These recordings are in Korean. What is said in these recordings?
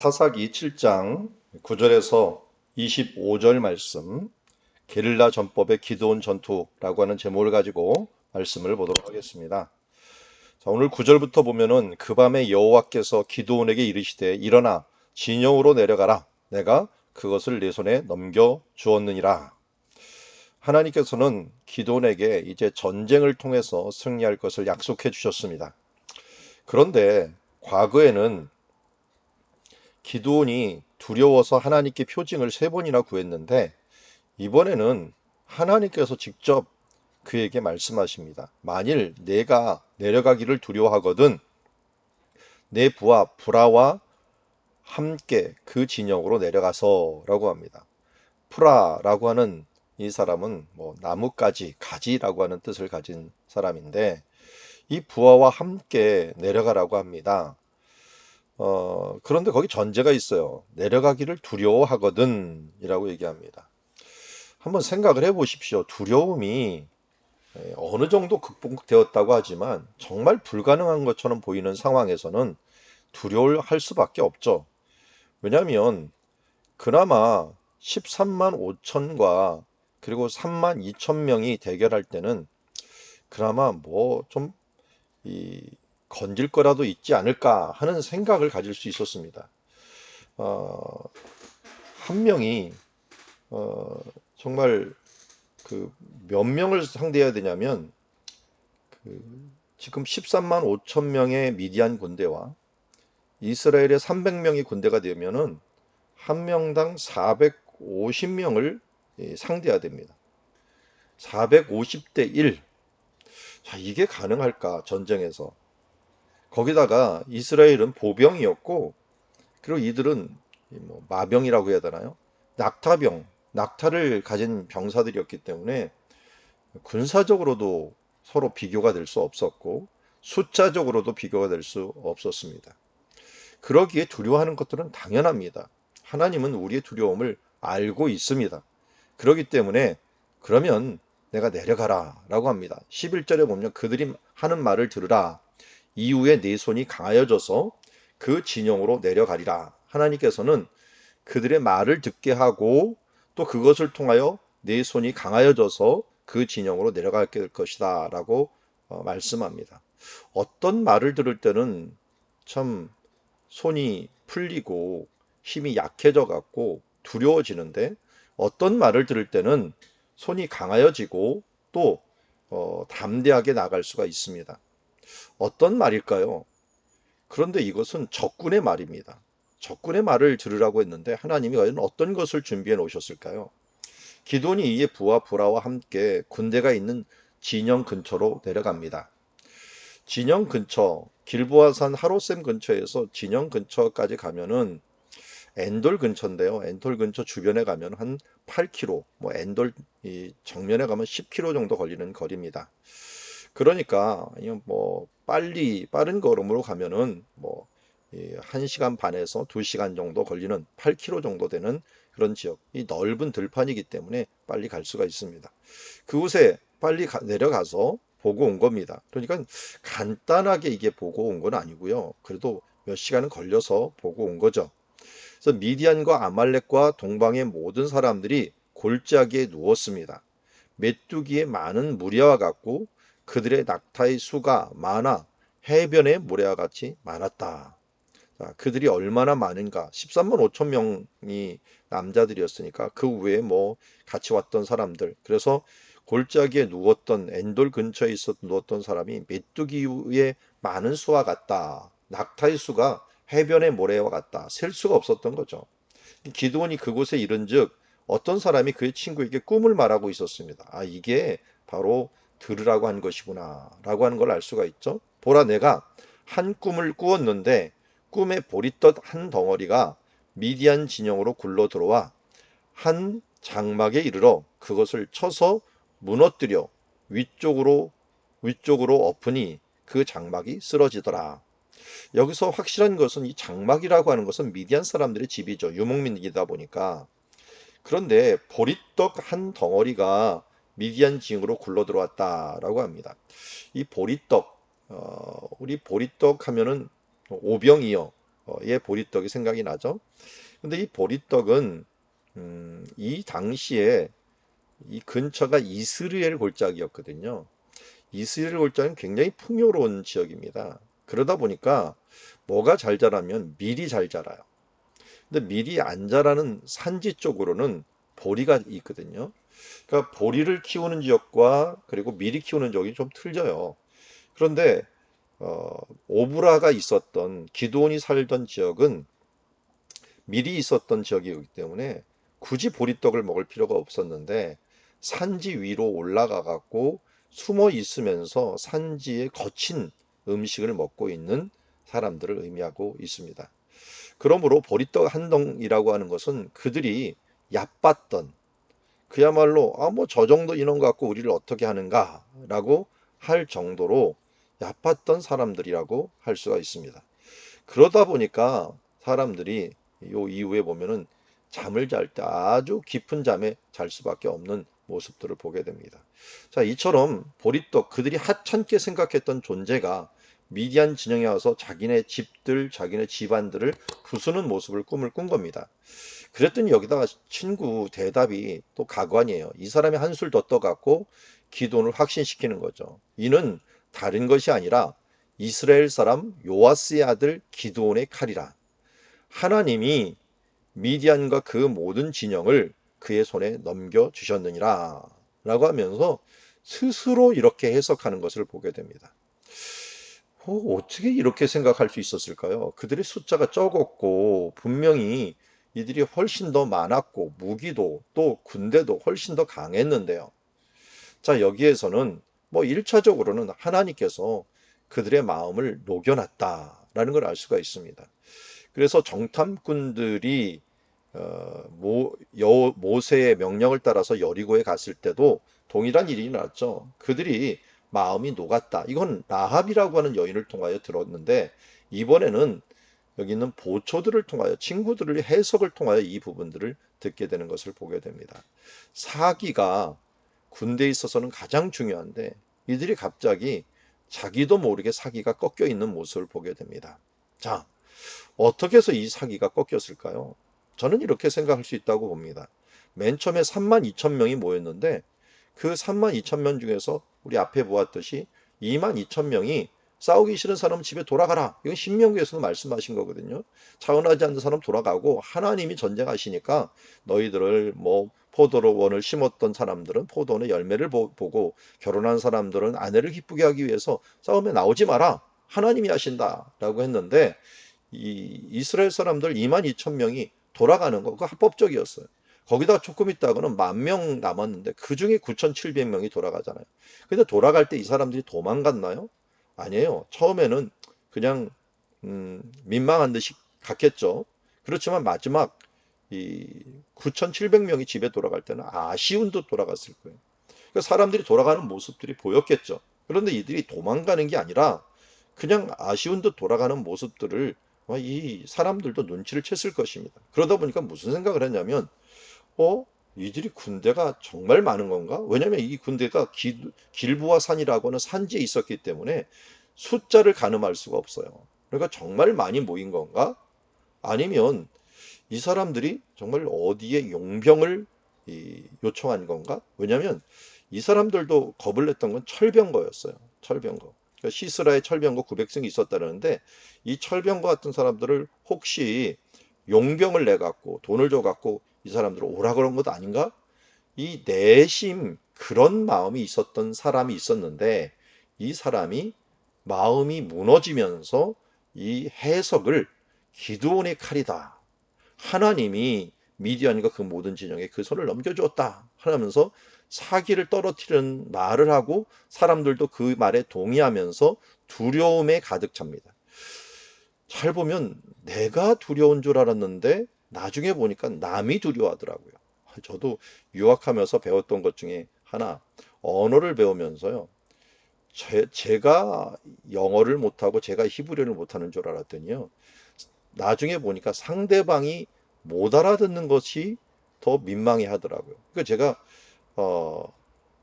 사사기 7장 9절에서 25절 말씀, 게릴라 전법의 기드온 전투라고 하는 제목을 가지고 말씀을 보도록 하겠습니다. 자, 오늘 9절부터 보면은 그 밤에 여호와께서 기드온에게 이르시되 일어나 진영으로 내려가라. 내가 그것을 내 손에 넘겨 주었느니라. 하나님께서는 기드온에게 이제 전쟁을 통해서 승리할 것을 약속해 주셨습니다. 그런데 과거에는 기드온이 두려워서 하나님께 표징을 3번이나 구했는데 이번에는 하나님께서 직접 그에게 말씀하십니다. 만일 내가 내려가기를 두려워하거든 내 부하 브라와 함께 그 진영으로 내려가서 라고 합니다. 프라라고 하는 이 사람은 나뭇가지, 가지라고 하는 뜻을 가진 사람인데 이 부하와 함께 내려가라고 합니다. 그런데 거기 전제가 있어요. 내려가기를 두려워하거든 이라고 얘기합니다. 한번 생각을 해 보십시오. 두려움이 어느 정도 극복되었다고 하지만 정말 불가능한 것처럼 보이는 상황에서는 두려워할 수밖에 없죠. 왜냐하면 그나마 13만 5천과 그리고 3만 2천 명이 대결할 때는 그나마 좀 건질 거라도 있지 않을까 하는 생각을 가질 수 있었습니다. 어, 한 명이 정말 그 몇 명을 상대해야 되냐면 그 지금 13만 5천 명의 미디안 군대와 이스라엘의 300명의 군대가 되면은 한 명당 450명을 상대해야 됩니다. 450대 1. 자, 이게 가능할까 전쟁에서. 거기다가 이스라엘은 보병이었고 그리고 이들은 마병이라고 해야 되나요? 낙타병, 낙타를 가진 병사들이었기 때문에 군사적으로도 서로 비교가 될 수 없었고 숫자적으로도 비교가 될 수 없었습니다. 그러기에 두려워하는 것들은 당연합니다. 하나님은 우리의 두려움을 알고 있습니다. 그렇기 때문에 그러면 내가 내려가라 라고 합니다. 11절에 보면 그들이 하는 말을 들으라. 이후에 내 손이 강하여져서 그 진영으로 내려가리라. 하나님께서는 그들의 말을 듣게 하고 또 그것을 통하여 내 손이 강하여져서 그 진영으로 내려갈 것이다 라고 말씀합니다. 어떤 말을 들을 때는 참 손이 풀리고 힘이 약해져 갖고 두려워지는데 어떤 말을 들을 때는 손이 강하여지고 또 담대하게 나갈 수가 있습니다. 어떤 말일까요? 그런데 이것은 적군의 말입니다. 적군의 말을 들으라고 했는데 하나님이 과연 어떤 것을 준비해 놓으셨을까요? 기돈이 이에 부하 브라와 함께 군대가 있는 진영 근처로 내려갑니다. 진영 근처, 길보아산 하로셈 근처에서 진영 근처까지 가면은 엔돌 근처인데요. 엔돌 근처 주변에 가면 한 8km, 엔돌 이 정면에 가면 10km 정도 걸리는 거리입니다. 그러니까 빨리 빠른 걸음으로 가면은 1시간 반에서 2시간 정도 걸리는 8km 정도 되는 그런 지역, 이 넓은 들판이기 때문에 빨리 갈 수가 있습니다. 그곳에 빨리 내려가서 보고 온 겁니다. 그러니까 간단하게 이게 보고 온 건 아니고요. 그래도 몇 시간은 걸려서 보고 온 거죠. 그래서 미디안과 아말렉과 동방의 모든 사람들이 골짜기에 누웠습니다. 메뚜기의 많은 무리와 같고 그들의 낙타의 수가 많아 해변의 모래와 같이 많았다. 자, 그들이 얼마나 많은가? 13만 5천 명이 남자들이었으니까 그 외에 같이 왔던 사람들. 그래서 골짜기에 누웠던 엔돌 근처에 누웠던 사람이 메뚜기의 많은 수와 같다. 낙타의 수가 해변의 모래와 같다. 셀 수가 없었던 거죠. 기드온이 그곳에 이른즉 어떤 사람이 그의 친구에게 꿈을 말하고 있었습니다. 아, 이게 바로 들으라고 한 것이구나 라고 하는 걸 알 수가 있죠. 보라, 내가 한 꿈을 꾸었는데 꿈에 보리떡 한 덩어리가 미디안 진영으로 굴러 들어와 한 장막에 이르러 그것을 쳐서 무너뜨려 위쪽으로 엎으니 그 장막이 쓰러지더라. 여기서 확실한 것은 이 장막이라고 하는 것은 미디안 사람들의 집이죠. 유목민이다 보니까. 그런데 보리떡 한 덩어리가 미디안 징으로 굴러 들어왔다라고 합니다. 이 보리떡, 우리 보리떡 하면은 오병이어. 의 보리떡이 생각이 나죠. 근데 이 보리떡은 이 당시에 이 근처가 이스라엘 골짜기였거든요. 이스라엘 골짜기는 굉장히 풍요로운 지역입니다. 그러다 보니까 뭐가 잘 자라면 밀이 잘 자라요. 근데 밀이 안 자라는 산지 쪽으로는 보리가 있거든요. 그러니까 보리를 키우는 지역과 그리고 밀이 키우는 지역이 좀 틀려요. 그런데 어, 오브라가 있었던 기드온이 살던 지역은 밀이 있었던 지역이기 때문에 굳이 보리떡을 먹을 필요가 없었는데 산지 위로 올라가 갖고 숨어 있으면서 산지의 거친 음식을 먹고 있는 사람들을 의미하고 있습니다. 그러므로 보리떡 한 덩이라고 하는 것은 그들이 얕봤던 그야말로 뭐 저 정도 인원 갖고 우리를 어떻게 하는가라고 할 정도로 얕봤던 사람들이라고 할 수가 있습니다. 그러다 보니까 사람들이 요 이후에 보면은 잠을 잘 때 아주 깊은 잠에 잘 수밖에 없는 모습들을 보게 됩니다. 자, 이처럼 보리떡 그들이 하찮게 생각했던 존재가 미디안 진영에 와서 자기네 집들, 자기네 집안들을 부수는 모습을 꿈을 꾼 겁니다. 그랬더니 여기다가 친구 대답이 또 가관이에요. 이 사람이 한술 더 떠갖고 기돈을 확신시키는 거죠. 이는 다른 것이 아니라 이스라엘 사람 요아스의 아들 기드온의 칼이라. 하나님이 미디안과 그 모든 진영을 그의 손에 넘겨 주셨느니라 라고 하면서 스스로 이렇게 해석하는 것을 보게 됩니다. 어떻게 이렇게 생각할 수 있었을까요? 그들의 숫자가 적었고 분명히 이들이 훨씬 더 많았고 무기도 또 군대도 훨씬 더 강했는데요. 자, 여기에서는 뭐 1차적으로는 하나님께서 그들의 마음을 녹여놨다라는 걸 알 수가 있습니다. 그래서 정탐꾼들이 모세의 명령을 따라서 여리고에 갔을 때도 동일한 일이 일어났죠. 그들이 마음이 녹았다. 이건 라합이라고 하는 여인을 통하여 들었는데 이번에는 여기 있는 보초들을 통하여 친구들의 해석을 통하여 이 부분들을 듣게 되는 것을 보게 됩니다. 사기가 군대에 있어서는 가장 중요한데 이들이 갑자기 자기도 모르게 사기가 꺾여 있는 모습을 보게 됩니다. 자, 어떻게 해서 이 사기가 꺾였을까요? 저는 이렇게 생각할 수 있다고 봅니다. 맨 처음에 3만 2천 명이 모였는데 그 3만 2천 명 중에서 우리 앞에 보았듯이 2만 2천 명이 싸우기 싫은 사람은 집에 돌아가라. 이건 신명기에서도 말씀하신 거거든요. 차은하지 않는 사람 돌아가고 하나님이 전쟁하시니까 너희들을 뭐 포도원을 심었던 사람들은 포도원의 열매를 보고 결혼한 사람들은 아내를 기쁘게 하기 위해서 싸움에 나오지 마라. 하나님이 하신다라고 했는데 이 이스라엘 사람들 2만 2천 명이 돌아가는 거, 그거 합법적이었어요. 거기다 조금 있다가는 1만 명 남았는데 그 중에 9,700명이 돌아가잖아요. 근데 돌아갈 때 이 사람들이 도망갔나요? 아니에요. 처음에는 그냥 민망한 듯이 갔겠죠. 그렇지만 마지막 이 9,700명이 집에 돌아갈 때는 아쉬운 듯 돌아갔을 거예요. 그러니까 사람들이 돌아가는 모습들이 보였겠죠. 그런데 이들이 도망가는 게 아니라 그냥 아쉬운 듯 돌아가는 모습들을 이 사람들도 눈치를 챘을 것입니다. 그러다 보니까 무슨 생각을 했냐면, 이들이 군대가 정말 많은 건가? 왜냐면 이 군대가 길보아 산이라고 하는 산지에 있었기 때문에 숫자를 가늠할 수가 없어요. 그러니까 정말 많이 모인 건가? 아니면 이 사람들이 정말 어디에 용병을 요청한 건가? 왜냐면 이 사람들도 겁을 냈던 건 철병거였어요. 철병거. 그러니까 시스라의 철병거 900승이 있었다는데 이 철병거 같은 사람들을 혹시 용병을 내갖고 돈을 줘갖고 이 사람들을 오라 그런 것 아닌가? 이 내심 그런 마음이 있었던 사람이 있었는데 이 사람이 마음이 무너지면서 이 해석을 기드온의 칼이다. 하나님이 미디안과 그 모든 진영에 그 손을 넘겨주었다 하면서 사기를 떨어뜨리는 말을 하고 사람들도 그 말에 동의하면서 두려움에 가득 찹니다. 잘 보면 내가 두려운 줄 알았는데 나중에 보니까 남이 두려워하더라고요. 저도 유학하면서 배웠던 것 중에 하나, 언어를 배우면서요. 제가 영어를 못하고 제가 히브리어를 못하는 줄 알았더니요. 나중에 보니까 상대방이 못 알아듣는 것이 더 민망해 하더라고요. 그러니까 제가 어,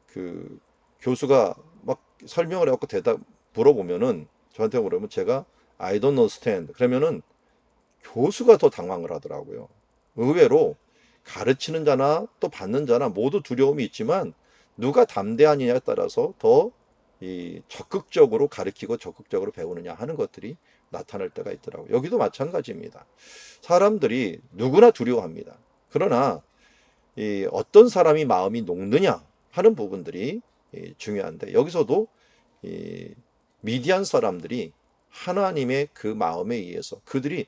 그 교수가 막 설명을 해갖고 대답 물어보면은 저한테 물으면 제가 I don't understand 그러면은 교수가 더 당황을 하더라고요. 의외로 가르치는 자나 또 받는 자나 모두 두려움이 있지만 누가 담대하느냐에 따라서 더 적극적으로 가르치고 적극적으로 배우느냐 하는 것들이 나타날 때가 있더라고요. 여기도 마찬가지입니다. 사람들이 누구나 두려워합니다. 그러나 어떤 사람이 마음이 녹느냐 하는 부분들이 중요한데, 여기서도 이 미디안 사람들이 하나님의 그 마음에 의해서 그들이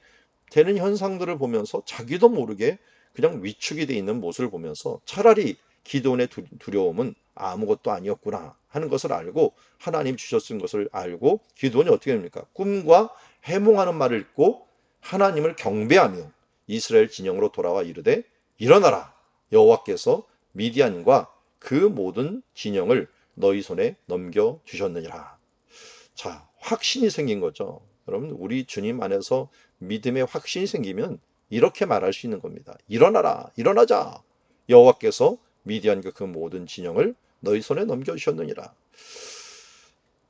되는 현상들을 보면서 자기도 모르게 그냥 위축이 돼 있는 모습을 보면서 차라리 기도원의 두려움은 아무것도 아니었구나 하는 것을 알고, 하나님 주셨은 것을 알고 기도원이 어떻게 됩니까? 꿈과 해몽하는 말을 읽고 하나님을 경배하며 이스라엘 진영으로 돌아와 이르되, 일어나라, 여호와께서 미디안과 그 모든 진영을 너희 손에 넘겨 주셨느니라. 자, 확신이 생긴 거죠. 여러분, 우리 주님 안에서 믿음의 확신이 생기면 이렇게 말할 수 있는 겁니다. 일어나라, 일어나자. 여호와께서 미디안과 그 모든 진영을 너희 손에 넘겨주셨느니라.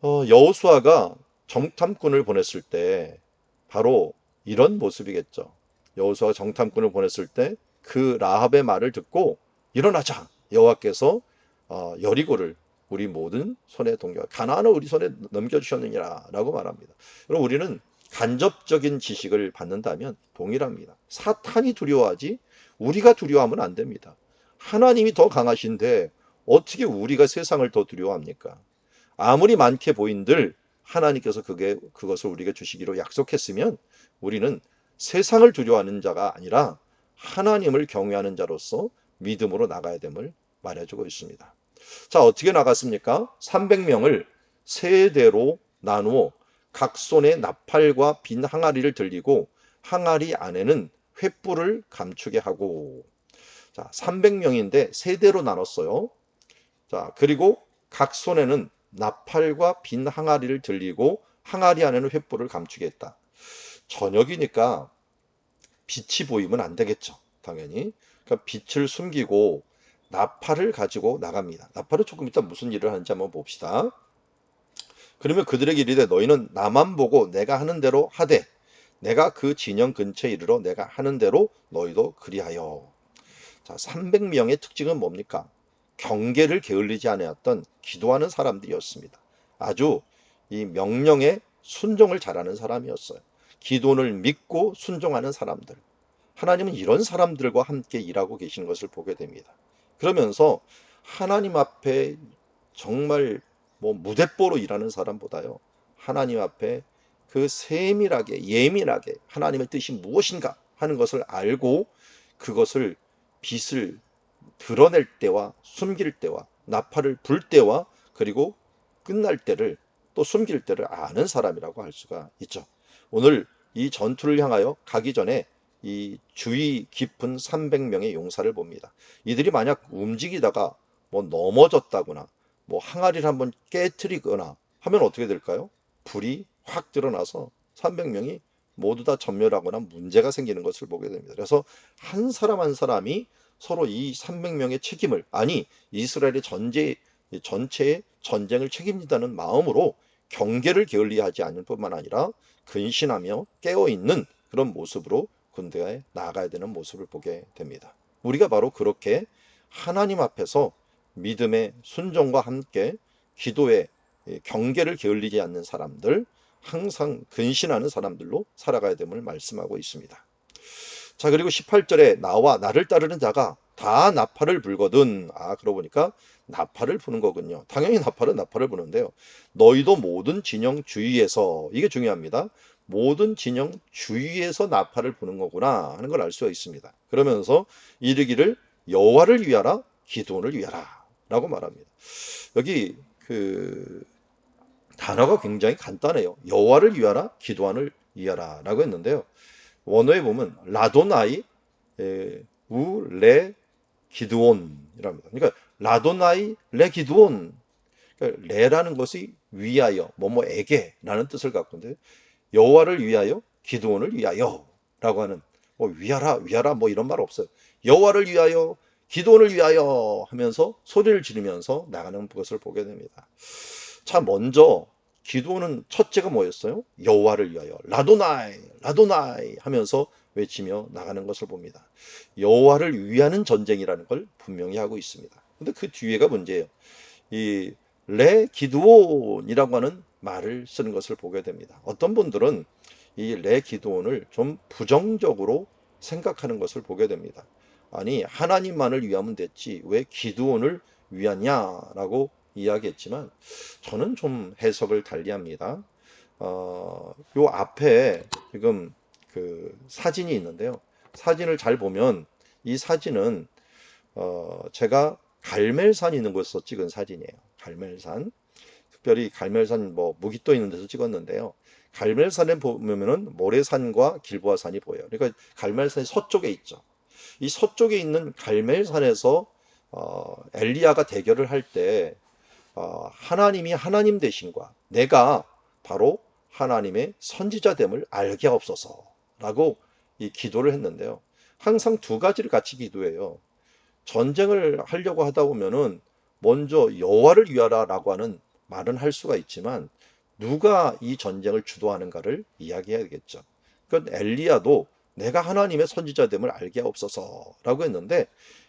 여호수아가 정탐꾼을 보냈을 때 바로 이런 모습이겠죠. 여호수아가 정탐꾼을 보냈을 때 그 라합의 말을 듣고 일어나자. 여호와께서 여리고를 우리 모든 손에 동겨 가나안을 우리 손에 넘겨주셨느니라 라고 말합니다. 그럼 우리는 간접적인 지식을 받는다면 동일합니다. 사탄이 두려워하지 우리가 두려워하면 안 됩니다. 하나님이 더 강하신데 어떻게 우리가 세상을 더 두려워합니까? 아무리 많게 보인들 하나님께서 그것을 우리에게 주시기로 약속했으면 우리는 세상을 두려워하는 자가 아니라 하나님을 경외하는 자로서 믿음으로 나가야 됨을 말해주고 있습니다. 자, 어떻게 나갔습니까? 300명을 세 대로 나누어 각 손에 나팔과 빈 항아리를 들리고 항아리 안에는 횃불을 감추게 하고, 자, 300명인데 세 대로 나눴어요. 자, 그리고 각 손에는 나팔과 빈 항아리를 들리고 항아리 안에는 횃불을 감추게 했다. 저녁이니까 빛이 보이면 안 되겠죠. 당연히. 그러니까 빛을 숨기고 나팔을 가지고 나갑니다. 나팔은 조금 이따 무슨 일을 하는지 한번 봅시다. 그러면 그들에게 이르되 너희는 나만 보고 내가 하는 대로 하되 내가 그 진영 근처에 이르러 내가 하는 대로 너희도 그리하여. 자, 300명의 특징은 뭡니까? 경계를 게을리지 않았던 기도하는 사람들이었습니다. 아주 이 명령에 순종을 잘하는 사람이었어요. 기도를 믿고 순종하는 사람들. 하나님은 이런 사람들과 함께 일하고 계신 것을 보게 됩니다. 그러면서 하나님 앞에 정말 무대뽀로 일하는 사람보다요, 하나님 앞에 그 세밀하게 예민하게 하나님의 뜻이 무엇인가 하는 것을 알고 그것을 빛을 드러낼 때와 숨길 때와 나팔을 불 때와 그리고 끝날 때를 또 숨길 때를 아는 사람이라고 할 수가 있죠. 오늘 이 전투를 향하여 가기 전에 이 주의 깊은 300명의 용사를 봅니다. 이들이 만약 움직이다가 넘어졌다거나 항아리를 한번 깨트리거나 하면 어떻게 될까요? 불이 확 드러나서 300명이 모두 다 전멸하거나 문제가 생기는 것을 보게 됩니다. 그래서 한 사람 한 사람이 서로 이 300명의 책임을, 아니 이스라엘의 전체의 전쟁을 책임진다는 마음으로 경계를 게을리하지 않을 뿐만 아니라 근신하며 깨어있는 그런 모습으로 군대에 나아가야 되는 모습을 보게 됩니다. 우리가 바로 그렇게 하나님 앞에서 믿음의 순종과 함께 기도의 경계를 게을리지 않는 사람들, 항상 근신하는 사람들로 살아가야 됨을 말씀하고 있습니다. 자, 그리고 18절에 나와 나를 따르는 자가 다 나팔을 불거든. 그러고 보니까 나팔을 부는 거군요. 당연히 나팔은 나팔을 부는데요. 너희도 모든 진영 주위에서, 이게 중요합니다. 모든 진영 주위에서 나팔을 부는 거구나 하는 걸 알 수가 있습니다. 그러면서 이르기를 여호와를 위하라, 기도원을 위하라 라고 말합니다. 여기 그 단어가 굉장히 간단해요. 여호와를 위하라, 기도원을 위하라 라고 했는데요. 원어에 보면 라도나이 우레 기드온이랍니다. 그러니까 라도나이 레 기드온, 그러니까 레라는 것이 위하여 뭐뭐에게라는 뜻을 갖고 있는데, 여호와를 위하여 기드온을 위하여라고 하는, 위하라 위하라 이런 말 없어요. 여호와를 위하여 기드온을 위하여 하면서 소리를 지르면서 나가는 것을 보게 됩니다. 자, 먼저 기도는 첫째가 뭐였어요? 여호와를 위하여 라도나이 라도나이 하면서 외치며 나가는 것을 봅니다. 여호와를 위하는 전쟁이라는 걸 분명히 하고 있습니다. 근데 그 뒤에가 문제예요. 이 레 기드온이라고 하는 말을 쓰는 것을 보게 됩니다. 어떤 분들은 이 레 기드온을 좀 부정적으로 생각하는 것을 보게 됩니다. 아니, 하나님만을 위하면 됐지 왜 기드온을 위하냐라고 이야기했지만 저는 좀 해석을 달리합니다. 요 앞에 지금 그 사진이 있는데요. 사진을 잘 보면 이 사진은 제가 갈멜산 있는 곳에서 찍은 사진이에요. 갈멜산. 특별히 갈멜산 뭐 무기또 있는 데서 찍었는데요. 갈멜산에 보면은 모래산과 길보아산이 보여요. 그러니까 갈멜산이 서쪽에 있죠. 이 서쪽에 있는 갈멜산에서 엘리야가 대결을 할 때 하나님이 하나님 되신과 내가 바로 하나님의 선지자됨을 알게 하옵소서라고 이 기도를 했는데요. 항상 두 가지를 같이 기도해요. 전쟁을 하려고 하다 보면은 먼저 여호와를 위하라라고 하는 말은 할 수가 있지만 누가 이 전쟁을 주도하는가를 이야기해야겠죠. 그러니까 엘리야도 내가 하나님의 선지자됨을 알게 하옵소서라고 했는데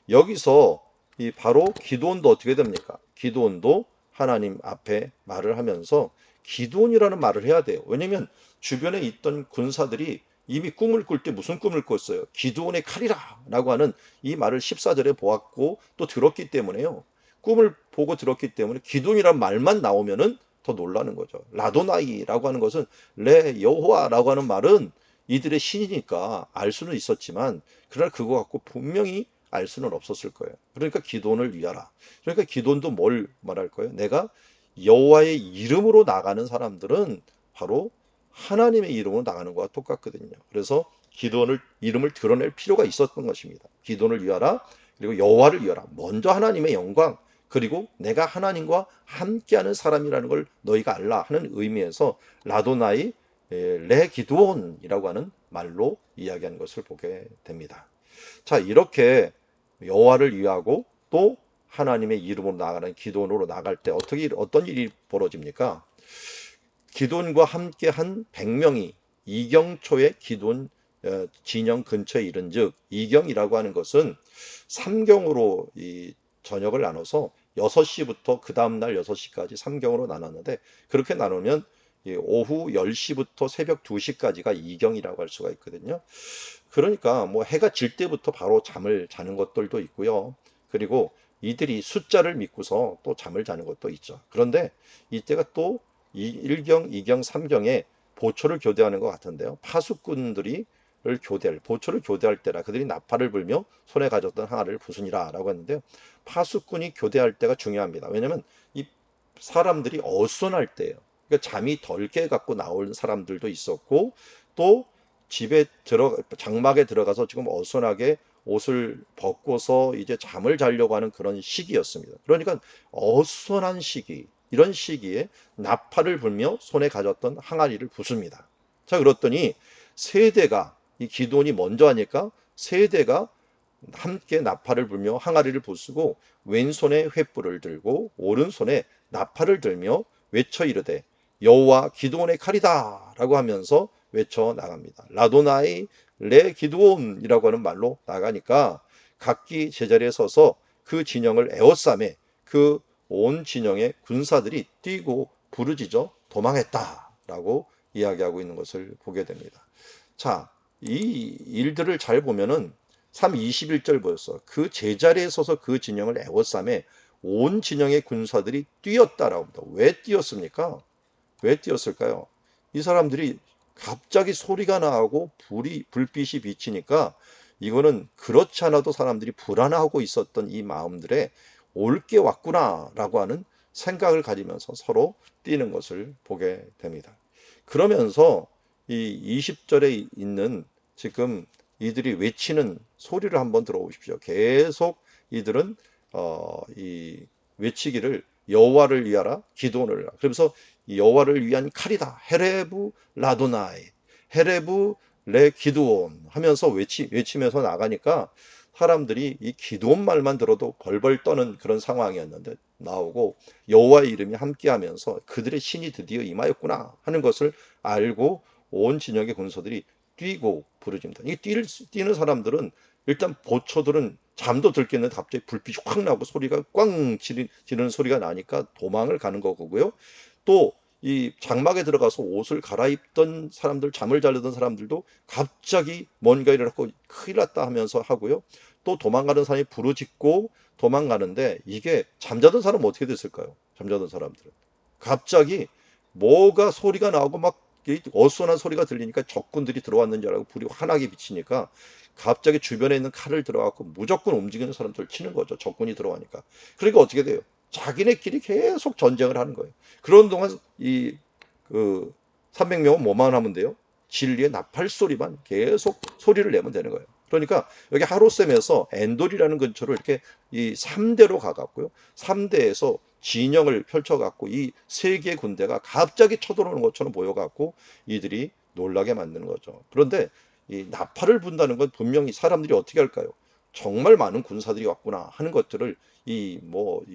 여기서 이 바로 기드온도 어떻게 됩니까? 기드온도 하나님 앞에 말을 하면서 기드온이라는 말을 해야 돼요. 왜냐면 주변에 있던 군사들이 이미 꿈을 꿀 때 무슨 꿈을 꿨어요? 기드온의 칼이라 라고 하는 이 말을 14절에 보았고 또 들었기 때문에요. 꿈을 보고 들었기 때문에 기드온이란 말만 나오면은 더 놀라는 거죠. 라도나이라고 하는 것은 레 여호와라고 하는 말은 이들의 신이니까 알 수는 있었지만 그러나 그거 갖고 분명히 알 수는 없었을 거예요. 그러니까 기드온을 위하라. 그러니까 기드온도 뭘 말할 거예요? 내가 여호와의 이름으로 나가는 사람들은 바로 하나님의 이름으로 나가는 것과 똑같거든요. 그래서 기드온을 이름을 드러낼 필요가 있었던 것입니다. 기드온을 위하라. 그리고 여호와를 위하라. 먼저 하나님의 영광 그리고 내가 하나님과 함께하는 사람이라는 걸 너희가 알라 하는 의미에서 라도나이 레 기드온이라고 하는 말로 이야기하는 것을 보게 됩니다. 자, 이렇게 여호와를 위하고 또 하나님의 이름으로 나가는 기도원으로 나갈 때 어떤 일이 벌어집니까? 기도원과 함께 한 100명이 이경초의 기도원 진영 근처에 이른즉 이경이라고 하는 것은 3경으로 이 저녁을 나눠서 6시부터 그 다음날 6시까지 3경으로 나눴는데 그렇게 나누면 오후 10시부터 새벽 2시까지가 이경이라고 할 수가 있거든요. 그러니까 뭐 해가 질 때부터 바로 잠을 자는 것들도 있고요. 그리고 이들이 숫자를 믿고서 또 잠을 자는 것도 있죠. 그런데 이때가 또 1경, 2경, 3경에 보초를 교대하는 것 같은데요. 파수꾼들이 보초를 교대할 때라 그들이 나팔을 불며 손에 가졌던 항아리를 부수니라 라고 했는데요. 파수꾼이 교대할 때가 중요합니다. 왜냐하면 이 사람들이 어수선할 때예요. 그러니까 잠이 덜 깨 갖고 나온 사람들도 있었고 또 집에 장막에 들어가서 지금 어수선하게 옷을 벗고서 이제 잠을 자려고 하는 그런 시기였습니다. 그러니까 어수선한 시기, 이런 시기에 나팔을 불며 손에 가졌던 항아리를 부숩니다. 자, 그랬더니 세대가 이 기도원이 먼저 하니까 세대가 함께 나팔을 불며 항아리를 부수고 왼손에 횃불을 들고 오른손에 나팔을 들며 외쳐 이르되 여호와 기드온의 칼이다라고 하면서 외쳐 나갑니다. 라도나이 레 기드온이라고 하는 말로 나가니까 각기 제자리에 서서 그 진영을 에워싸매 그 온 진영의 군사들이 뛰고 부르짖어 도망했다라고 이야기하고 있는 것을 보게 됩니다. 자, 이 일들을 잘 보면은 21절 보였어. 그 제자리에 서서 그 진영을 에워싸매 온 진영의 군사들이 뛰었다라고 합니다. 왜 뛰었습니까? 왜 뛰었을까요? 이 사람들이 갑자기 소리가 나고 불빛이 비치니까 이거는 그렇지 않아도 사람들이 불안하고 있었던 이 마음들에 올 게 왔구나라고 하는 생각을 가지면서 서로 뛰는 것을 보게 됩니다. 그러면서 이 20절에 있는 지금 이들이 외치는 소리를 한번 들어보십시오. 계속 이들은 이 외치기를 여호와를 위하라 기도를 그러면서 여호와를 위한 칼이다. 헤레브 라도나이 헤레브 레 기드온 하면서 외치면서 나가니까 사람들이 이 기드온 말만 들어도 벌벌 떠는 그런 상황이었는데 나오고 여호와의 이름이 함께하면서 그들의 신이 드디어 임하였구나 하는 것을 알고 온 진영의 군사들이 뛰고 부르짖는다. 이 뛰는 사람들은 일단 보초들은 잠도 들겠는데 갑자기 불빛이 확 나고 소리가 꽝 지르는 소리가 나니까 도망을 가는 거고요. 또 이 장막에 들어가서 옷을 갈아입던 사람들, 잠을 자려던 사람들도 갑자기 뭔가 일어났고 큰일 났다 하면서 하고요. 또 도망가는 사람이 부르짖고 도망가는데 이게 잠자던 사람은 어떻게 됐을까요? 잠자던 사람들은 갑자기 뭐가 소리가 나오고 막 어수선한 소리가 들리니까 적군들이 들어왔는 줄 알고 불이 환하게 비치니까 갑자기 주변에 있는 칼을 들어갖고 무조건 움직이는 사람들을 치는 거죠. 적군이 들어가니까. 그러니까 어떻게 돼요? 자기네끼리 계속 전쟁을 하는 거예요. 그런 동안 그 300명은 뭐만 하면 돼요? 진리의 나팔 소리만 계속 소리를 내면 되는 거예요. 그러니까 여기 하루셈에서 엔돌이라는 근처로 이렇게 이 3대로 가갖고요. 3대에서 진영을 펼쳐갖고 이 세 개의 군대가 갑자기 쳐들어오는 것처럼 보여갖고 이들이 놀라게 만드는 거죠. 그런데 이 나팔을 분다는 건 분명히 사람들이 어떻게 할까요? 정말 많은 군사들이 왔구나 하는 것들을 이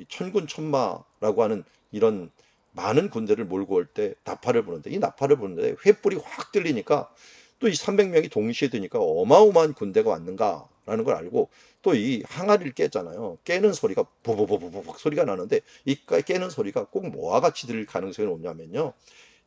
천군천마라고 하는 이런 많은 군대를 몰고 올 때 나팔을 부는데 이 나팔을 부는데 횃불이 확 들리니까 또 이 300명이 동시에 드니까 어마어마한 군대가 왔는가라는 걸 알고 또 이 항아리를 깼잖아요. 깨는 소리가 보보보보보 소리가 나는데 이 깨는 소리가 꼭 뭐와 같이 들릴 가능성이 높냐면요.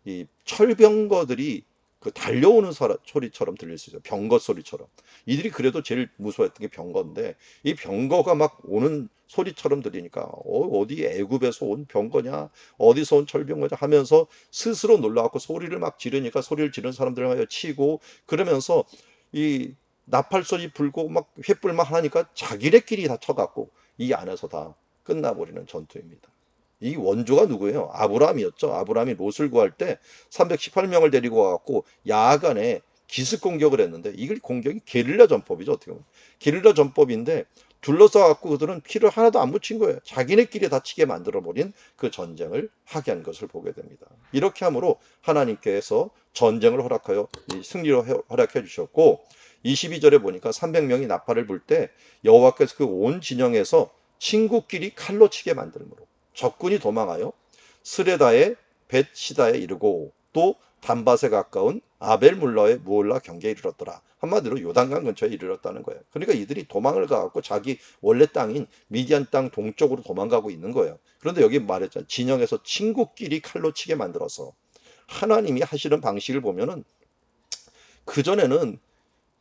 이 철병거들이 그 달려오는 소리처럼 들릴 수 있어요. 병거 소리처럼. 이들이 그래도 제일 무서워했던 게 병거인데 이 병거가 막 오는 소리처럼 들리니까 어디 애굽에서 온 병거냐 어디서 온 철병거냐 하면서 스스로 놀라갖고 소리를 막 지르니까 소리를 지르는 사람들을 하여 치고 그러면서 이 나팔 소리 불고 막 횃불만 하니까 자기네끼리 다 쳐갖고 이 안에서 다 끝나버리는 전투입니다. 이 원조가 누구예요? 아브라함이었죠. 아브라함이 롯을 구할 때 318명을 데리고 와갖고 야간에 기습 공격을 했는데 이걸 공격이 게릴라 전법이죠. 어떻게 보면. 게릴라 전법인데 둘러싸갖고 그들은 피를 하나도 안 묻힌 거예요. 자기네끼리 다치게 만들어버린 그 전쟁을 하게 한 것을 보게 됩니다. 이렇게 함으로 하나님께서 전쟁을 허락하여 승리로 허락해 주셨고 22절에 보니까 300명이 나팔을 불 때 여호와께서 그 온 진영에서 친구끼리 칼로 치게 만들므로 적군이 도망하여 스레다의 벳시다에 이르고 또 단밭에 가까운 아벨물라의 무올라 경계에 이르렀더라. 한마디로 요단강 근처에 이르렀다는 거예요. 그러니까 이들이 도망을 가갖고 자기 원래 땅인 미디안 땅 동쪽으로 도망가고 있는 거예요. 그런데 여기 말했잖아요. 진영에서 친구끼리 칼로 치게 만들어서 하나님이 하시는 방식을 보면은 그전에는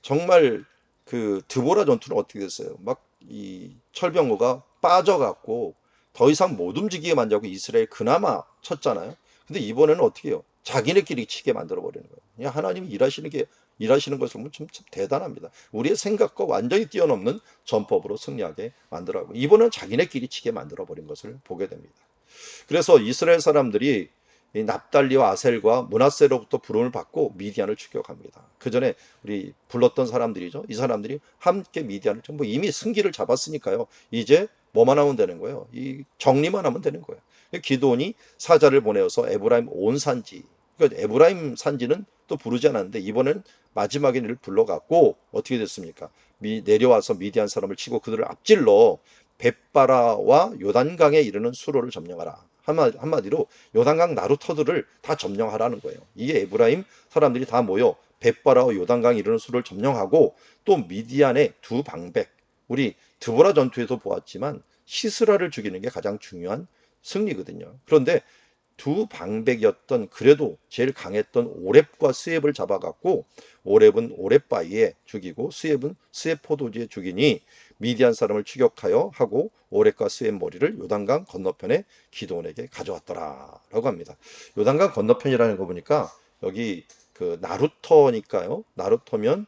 정말 그 드보라 전투는 어떻게 됐어요? 막 이 철병거가 빠져갖고 더 이상 못 움직이게 만들고 이스라엘 그나마 쳤잖아요. 근데 이번에는 어떻게 해요? 자기네끼리 치게 만들어 버리는 거예요. 그냥 하나님이 일하시는 것을 보면 참 대단합니다. 우리의 생각과 완전히 뛰어넘는 전법으로 승리하게 만들어가고 이번엔 자기네끼리 치게 만들어 버린 것을 보게 됩니다. 그래서 이스라엘 사람들이 이 납달리와 아셀과 므낫세로부터 부름을 받고 미디안을 추격합니다. 그 전에 우리 불렀던 사람들이죠. 이 사람들이 함께 미디안을 뭐 이미 승기를 잡았으니까요. 이제 뭐만 하면 되는 거예요. 이 정리만 하면 되는 거예요. 기드온이 사자를 보내어서 에브라임 온 산지, 그러니까 에브라임 산지는 또 부르지 않았는데 이번엔 마지막에 이를 불러갖고 어떻게 됐습니까? 내려와서 미디안 사람을 치고 그들을 앞질러 벳바라와 요단강에 이르는 수로를 점령하라. 한마디로 요단강 나루터들을 다 점령하라는 거예요. 이게 에브라임 사람들이 다 모여 벳바라와 요단강 이르는 수로를 점령하고 또 미디안의 두 방백, 우리 드보라 전투에서 보았지만 시스라를 죽이는 게 가장 중요한 승리거든요. 그런데 두 방백이었던 그래도 제일 강했던 오렙과 스엡을 잡아갖고 오렙은 오렙바위에 죽이고 스엡은 스엡 포도지에 죽이니 미디안 사람을 추격하여 하고 오렙과 스엡 머리를 요단강 건너편에 기드온에게 가져왔더라라고 합니다. 요단강 건너편이라는 거 보니까 여기 그 나루터니까요. 나루터면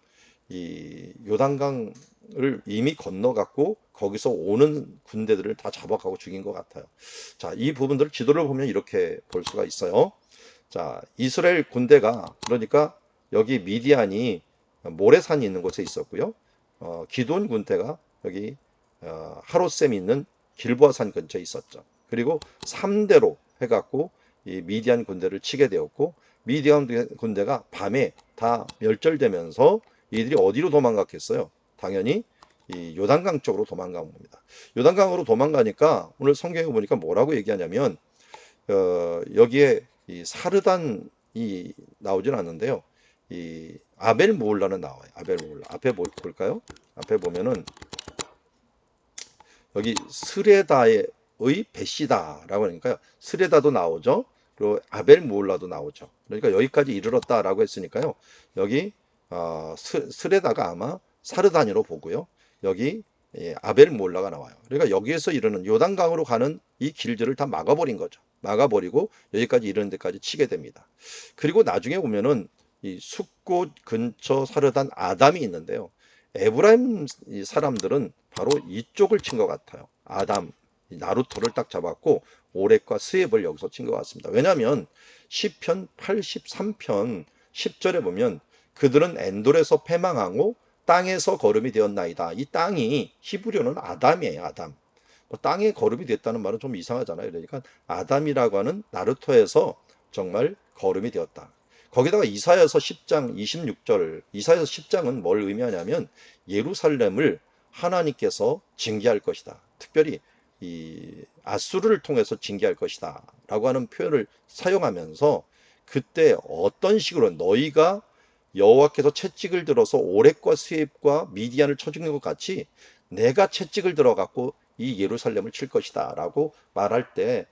이 요단강을 이미 건너갔고 거기서 오는 군대들을 다 잡아가고 죽인 것 같아요. 자, 이 부분들을 지도를 보면 이렇게 볼 수가 있어요. 자, 이스라엘 군대가 그러니까 여기 미디안이 모래산이 있는 곳에 있었고요. 기드온 군대가 여기 하롯셈이 있는 길보아산 근처에 있었죠. 그리고 3대로 해갖고 이 미디안 군대를 치게 되었고 미디안 군대가 밤에 다 멸절되면서 이들이 어디로 도망갔겠어요? 당연히 이 요단강 쪽으로 도망간 겁니다. 요단강으로 도망가니까 오늘 성경에 보니까 뭐라고 얘기하냐면 여기에 이 사르단이 나오진 않는데요. 이 아벨 무홀라는 나와요. 아벨 무홀라. 앞에 볼까요? 앞에 보면은 여기 스레다의 베시다라고 하니까요. 스레다도 나오죠. 그리고 아벨 무홀라도 나오죠. 그러니까 여기까지 이르렀다라고 했으니까요. 여기 스레다가 아마 사르단으로 보고요. 여기 아벨 무홀라가 나와요. 그러니까 여기에서 이르는 요단강으로 가는 이 길들을 다 막아버린 거죠. 막아버리고 여기까지 이르는 데까지 치게 됩니다. 그리고 나중에 보면은 이 숫곳 근처 사르단 아담이 있는데요. 에브라임 사람들은 바로 이쪽을 친 것 같아요. 아담, 나루토를 딱 잡았고 오렉과 스엡을 여기서 친 것 같습니다. 왜냐하면 시편 83편 10절에 보면 그들은 엔돌에서 패망하고 땅에서 거름이 되었나이다. 이 땅이 히브리어는 아담이에요. 아담. 뭐 땅에 거름이 됐다는 말은 좀 이상하잖아요. 그러니까 아담이라고 하는 나루토에서 정말 거름이 되었다. 거기다가 이사야서 10장 26절, 이사야서 10장은 뭘 의미하냐면 예루살렘을 하나님께서 징계할 것이다. 특별히 이 아수르를 통해서 징계할 것이다. 라고 하는 표현을 사용하면서 그때 어떤 식으로 너희가 여호와께서 채찍을 들어서 오렉과 스엡과 미디안을 쳐 죽는 것 같이 내가 채찍을 들어 갖고 이 예루살렘을 칠 것이다. 라고 말할 때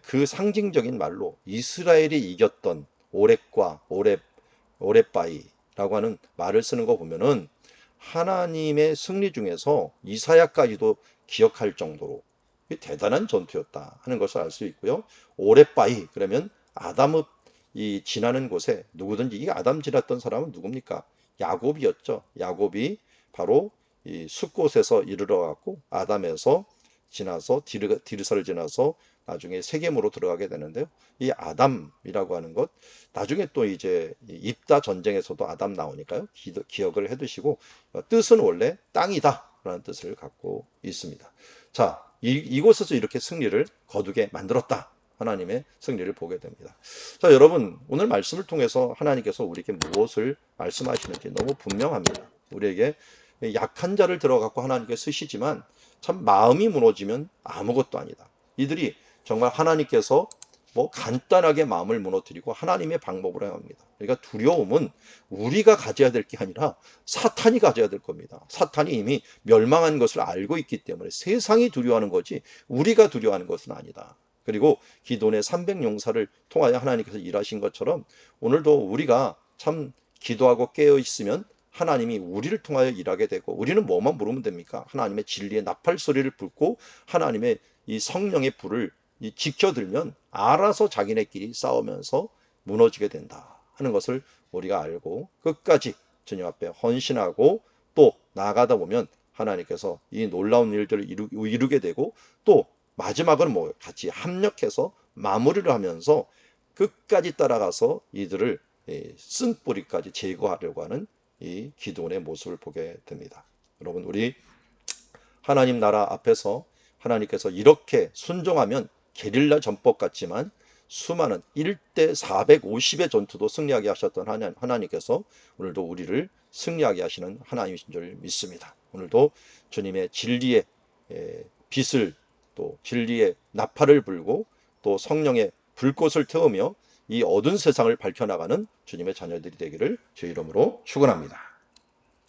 그 상징적인 말로 이스라엘이 이겼던 오렉과 오렛바이라고 하는 말을 쓰는 거 보면은 하나님의 승리 중에서 이사야까지도 기억할 정도로 대단한 전투였다 하는 것을 알 수 있고요. 오렛바이 그러면 아담의 이 지나는 곳에 누구든지 이 아담 지났던 사람은 누굽니까? 야곱이었죠. 야곱이 바로 이 숫곳에서 이르러 갔고 아담에서 지나서 디르사를 지나서 나중에 세겜으로 들어가게 되는데요. 이 아담이라고 하는 것 나중에 또 이제 입다 전쟁에서도 아담 나오니까요. 기억을 해두시고 뜻은 원래 땅이다 라는 뜻을 갖고 있습니다. 자, 이곳에서 이렇게 승리를 거두게 만들었다. 하나님의 승리를 보게 됩니다. 자, 여러분 오늘 말씀을 통해서 하나님께서 우리에게 무엇을 말씀하시는지 너무 분명합니다. 우리에게 약한 자를 들어갖고 하나님께 쓰시지만 참 마음이 무너지면 아무것도 아니다. 이들이 정말 하나님께서 뭐 간단하게 마음을 무너뜨리고 하나님의 방법으로 합니다. 그러니까 두려움은 우리가 가져야 될 게 아니라 사탄이 가져야 될 겁니다. 사탄이 이미 멸망한 것을 알고 있기 때문에 세상이 두려워하는 거지 우리가 두려워하는 것은 아니다. 그리고 기도의 300용사를 통하여 하나님께서 일하신 것처럼 오늘도 우리가 참 기도하고 깨어 있으면 하나님이 우리를 통하여 일하게 되고 우리는 뭐만 물으면 됩니까? 하나님의 진리의 나팔 소리를 붓고 하나님의 이 성령의 불을 지켜들면 알아서 자기네끼리 싸우면서 무너지게 된다 하는 것을 우리가 알고 끝까지 주님 앞에 헌신하고 또 나아가다 보면 하나님께서 이 놀라운 일들을 이루게 되고 또 마지막은 뭐 같이 합력해서 마무리를 하면서 끝까지 따라가서 이들을 쓴뿌리까지 제거하려고 하는 이 기도원의 모습을 보게 됩니다. 여러분 우리 하나님 나라 앞에서 하나님께서 이렇게 순종하면 게릴라 전법 같지만 수많은 1대 450의 전투도 승리하게 하셨던 하나님께서 오늘도 우리를 승리하게 하시는 하나님이신 줄 믿습니다. 오늘도 주님의 진리의 빛을 또 진리의 나팔을 불고 또 성령의 불꽃을 태우며 이 어두운 세상을 밝혀나가는 주님의 자녀들이 되기를 주의 이름으로 축원합니다.